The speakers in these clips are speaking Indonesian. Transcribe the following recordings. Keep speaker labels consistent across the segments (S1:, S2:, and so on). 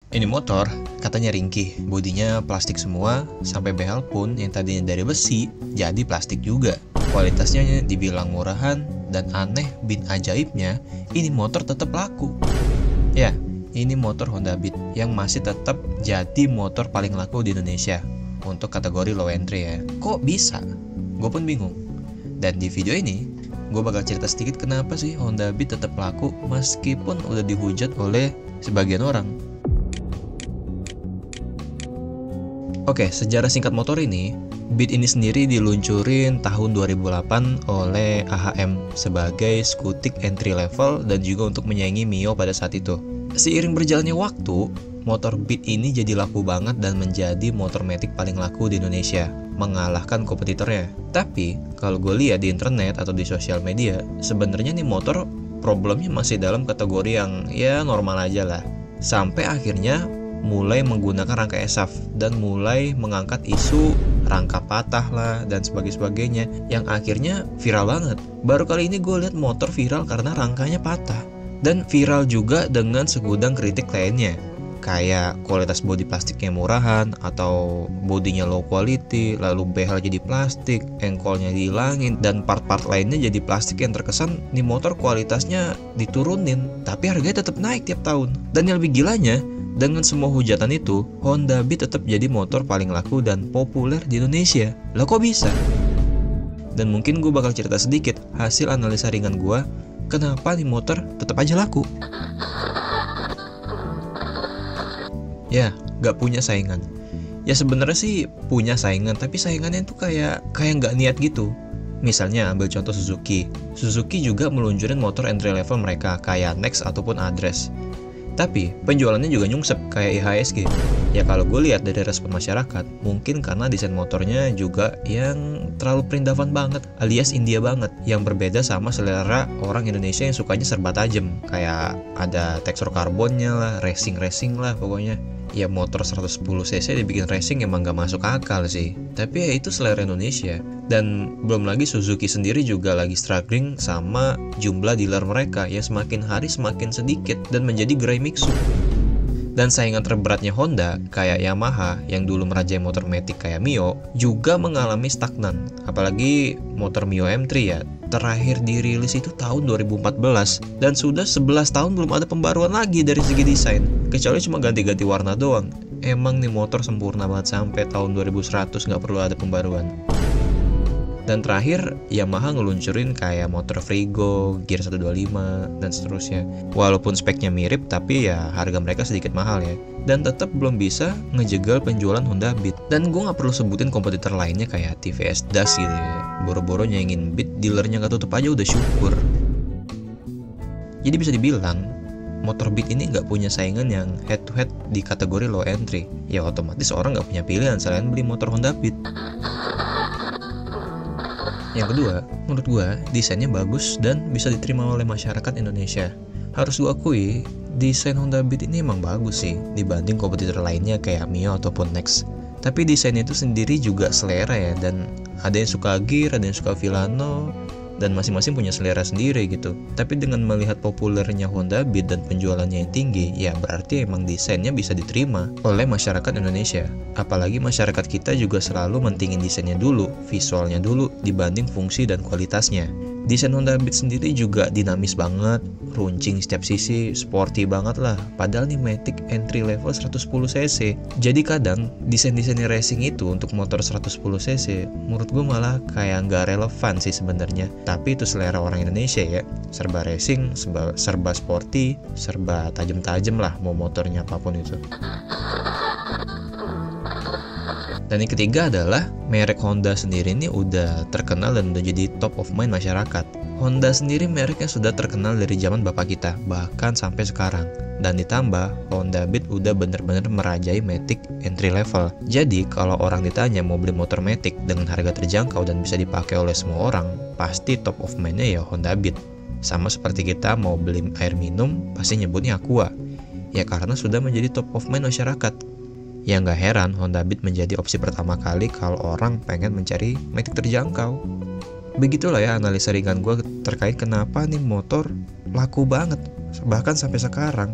S1: Ini motor katanya ringkih, bodinya plastik semua, sampai behel pun yang tadinya dari besi jadi plastik juga. Kualitasnya dibilang murahan, dan aneh bin ajaibnya ini motor tetap laku. Ya, ini motor Honda Beat yang masih tetap jadi motor paling laku di Indonesia untuk kategori low entry ya. Kok bisa? Gue pun bingung. Dan di video ini gue bakal cerita sedikit kenapa sih Honda Beat tetap laku meskipun udah dihujat oleh sebagian orang. Oke, sejarah singkat motor ini, Beat ini sendiri diluncurin tahun 2008 oleh AHM sebagai skutik entry level dan juga untuk menyaingi Mio pada saat itu. Seiring berjalannya waktu, motor Beat ini jadi laku banget dan menjadi motor matic paling laku di Indonesia, mengalahkan kompetitornya. Tapi, kalau gue lihat di internet atau di sosial media, sebenarnya nih motor problemnya masih dalam kategori yang ya normal aja lah. Sampai akhirnya mulai menggunakan rangka ESAF dan mulai mengangkat isu rangka patah lah dan sebagainya yang akhirnya viral banget. Baru kali ini gue lihat motor viral karena rangkanya patah, dan viral juga dengan segudang kritik lainnya, kayak kualitas bodi plastiknya murahan atau bodinya low quality, lalu behel jadi plastik, engkolnya dihilangin, dan part-part lainnya jadi plastik yang terkesan nih motor kualitasnya diturunin tapi harganya tetap naik tiap tahun. Dan yang lebih gilanya, dengan semua hujatan itu, Honda Beat tetap jadi motor paling laku dan populer di Indonesia. Lah kok bisa? Dan mungkin gue bakal cerita sedikit hasil analisa ringan gue, kenapa nih motor tetap aja laku. Ya, gak punya saingan. Ya sebenarnya sih punya saingan, tapi saingannya tuh kayak gak niat gitu. Misalnya ambil contoh Suzuki. Suzuki juga meluncurin motor entry level mereka kayak Next ataupun Address. Tapi penjualannya juga nyungsep kayak IHSG. Ya kalau gue lihat dari respon masyarakat, mungkin karena desain motornya juga yang terlalu perindavan banget, alias India banget, yang berbeda sama selera orang Indonesia yang sukanya serba tajam, kayak ada tekstur karbonnya lah, racing lah pokoknya. Ya motor 110cc dibikin racing emang gak masuk akal sih. Tapi ya itu selera Indonesia. Dan belum lagi Suzuki sendiri juga lagi struggling sama jumlah dealer mereka yang semakin hari semakin sedikit dan menjadi gerai mixu. Dan saingan terberatnya Honda kayak Yamaha yang dulu merajai motor matic kayak Mio juga mengalami stagnan. Apalagi motor Mio M3 ya, terakhir dirilis itu tahun 2014 dan sudah 11 tahun belum ada pembaruan lagi dari segi desain, kecuali cuma ganti-ganti warna doang. Emang nih motor sempurna banget sampai tahun 2100 nggak perlu ada pembaruan. Dan terakhir Yamaha ngeluncurin kayak motor Frigo, Gear 125 dan seterusnya. Walaupun speknya mirip tapi ya harga mereka sedikit mahal ya. Dan tetap belum bisa ngejegal penjualan Honda Beat. Dan gue gak perlu sebutin kompetitor lainnya kayak TVS Das gitu ya. Boro-boro nyaingin Beat, dealernya gak tutup aja udah syukur. Jadi bisa dibilang motor Beat ini gak punya saingan yang head to head di kategori low entry. Ya otomatis orang gak punya pilihan selain beli motor Honda Beat. Yang kedua, menurut gue desainnya bagus dan bisa diterima oleh masyarakat Indonesia. Harus gue akui, desain Honda Beat ini emang bagus sih dibanding kompetitor lainnya kayak Mio ataupun Next. Tapi desainnya itu sendiri juga selera ya, dan ada yang suka Gear, ada yang suka Villano, dan masing-masing punya selera sendiri gitu. Tapi dengan melihat populernya Honda Beat dan penjualannya yang tinggi, ya berarti emang desainnya bisa diterima oleh masyarakat Indonesia. Apalagi masyarakat kita juga selalu mentingin desainnya dulu, visualnya dulu, dibanding fungsi dan kualitasnya. Desain Honda Beat sendiri juga dinamis banget, runcing setiap sisi, sporty banget lah. Padahal nih matic entry level 110cc. Jadi kadang desain-desainnya racing itu untuk motor 110cc menurut gue malah kayak nggak relevan sih sebenarnya. Tapi itu selera orang Indonesia ya. Serba racing, serba sporty, serba tajam-tajam lah mau motornya apapun itu. Dan yang ketiga adalah merek Honda sendiri ini udah terkenal dan udah jadi top of mind masyarakat. Honda sendiri merek yang sudah terkenal dari zaman bapak kita, bahkan sampai sekarang. Dan ditambah, Honda Beat udah bener-bener merajai matic entry level. Jadi kalau orang ditanya mau beli motor matic dengan harga terjangkau dan bisa dipakai oleh semua orang, pasti top of mind-nya ya Honda Beat. Sama seperti kita mau beli air minum, pasti nyebutnya Aqua. Ya karena sudah menjadi top of mind masyarakat. Ya nggak heran Honda Beat menjadi opsi pertama kali kalau orang pengen mencari matic terjangkau. Begitulah ya analisa ringan gue terkait kenapa nih motor laku banget. Bahkan sampai sekarang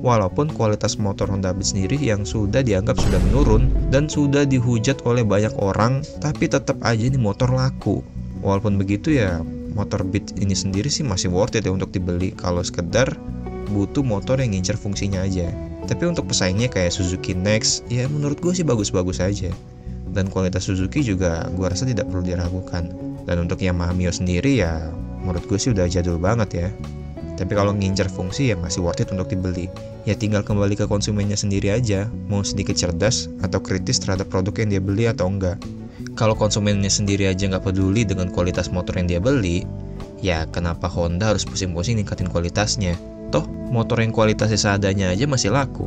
S1: Walaupun kualitas motor Honda Beat sendiri yang sudah dianggap sudah menurun dan sudah dihujat oleh banyak orang, tapi tetap aja ini motor laku. Walaupun begitu ya, motor Beat ini sendiri sih masih worth it ya untuk dibeli kalau sekedar butuh motor yang ngincer fungsinya aja. Tapi untuk pesaingnya kayak Suzuki Next, ya menurut gue sih bagus-bagus aja. Dan kualitas Suzuki juga gue rasa tidak perlu diragukan. Dan untuk Yamaha Mio sendiri ya menurut gue sih udah jadul banget ya. Tapi kalau ngincer fungsi ya masih worth it untuk dibeli. Ya tinggal kembali ke konsumennya sendiri aja, mau sedikit cerdas atau kritis terhadap produk yang dia beli atau enggak. Kalau konsumennya sendiri aja nggak peduli dengan kualitas motor yang dia beli, ya kenapa Honda harus pusing-pusing ningkatin kualitasnya? Toh motor yang kualitasnya seadanya aja masih laku.